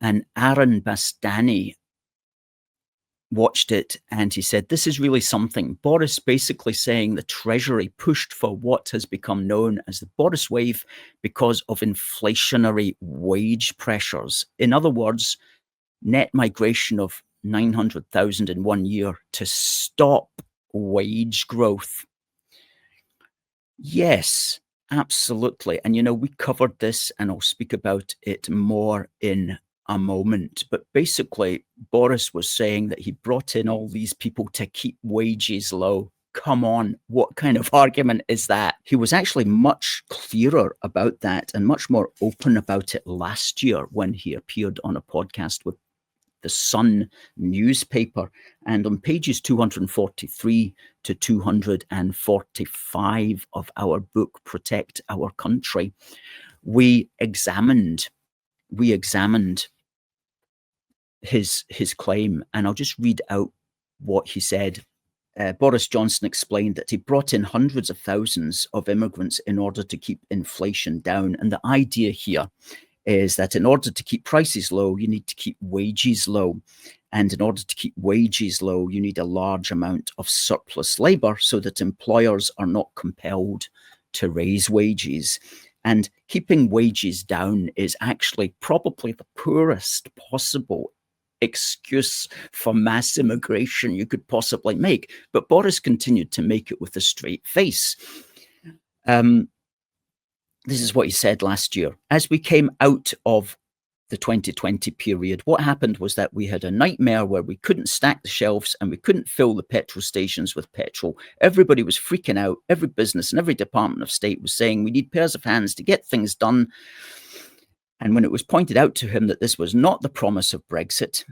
And Aaron Bastani watched it and he said, this is really something. Boris basically saying the Treasury pushed for what has become known as the Boris wave because of inflationary wage pressures. In other words, net migration of 900,000 in 1 year to stop wage growth. Yes, absolutely. And, we covered this and I'll speak about it more in a moment. But basically, Boris was saying that he brought in all these people to keep wages low. Come on, what kind of argument is that? He was actually much clearer about that and much more open about it last year when he appeared on a podcast with the Sun newspaper. And on pages 243 to 245 of our book, Protect Our Country, we examined his claim. And I'll just read out what he said. Boris Johnson explained that he brought in hundreds of thousands of immigrants in order to keep inflation down. And the idea here is that in order to keep prices low, you need to keep wages low. And in order to keep wages low, you need a large amount of surplus labor so that employers are not compelled to raise wages. And keeping wages down is actually probably the poorest possible excuse for mass immigration you could possibly make. But Boris continued to make it with a straight face. This is what he said last year. As we came out of the 2020 period, what happened was that we had a nightmare where we couldn't stack the shelves and we couldn't fill the petrol stations with petrol. Everybody was freaking out. Every business and every department of state was saying we need pairs of hands to get things done. And when it was pointed out to him that this was not the promise of Brexit,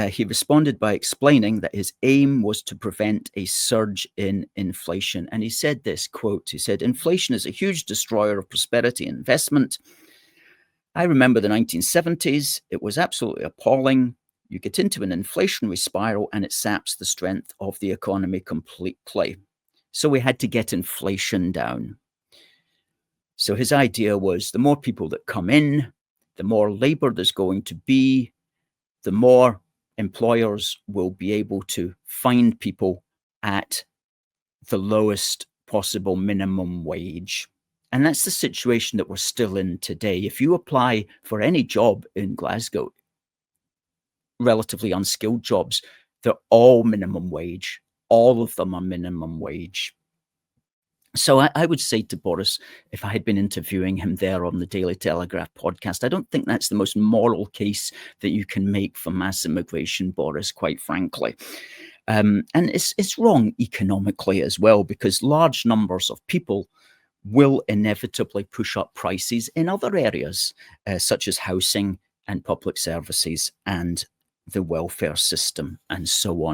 he responded by explaining that his aim was to prevent a surge in inflation. And he said this, quote, he said, inflation is a huge destroyer of prosperity and investment. I remember the 1970s. It was absolutely appalling. You get into an inflationary spiral and it saps the strength of the economy completely. So we had to get inflation down. So his idea was the more people that come in, the more labor there's going to be, the more employers will be able to find people at the lowest possible minimum wage. And that's the situation that we're still in today. If you apply for any job in Glasgow, relatively unskilled jobs, they're all minimum wage. All of them are minimum wage. So I would say to Boris, if I had been interviewing him there on the Daily Telegraph podcast, I don't think that's the most moral case that you can make for mass immigration, Boris, quite frankly. And it's wrong economically as well, because large numbers of people will inevitably push up prices in other areas, such as housing and public services and the welfare system and so on.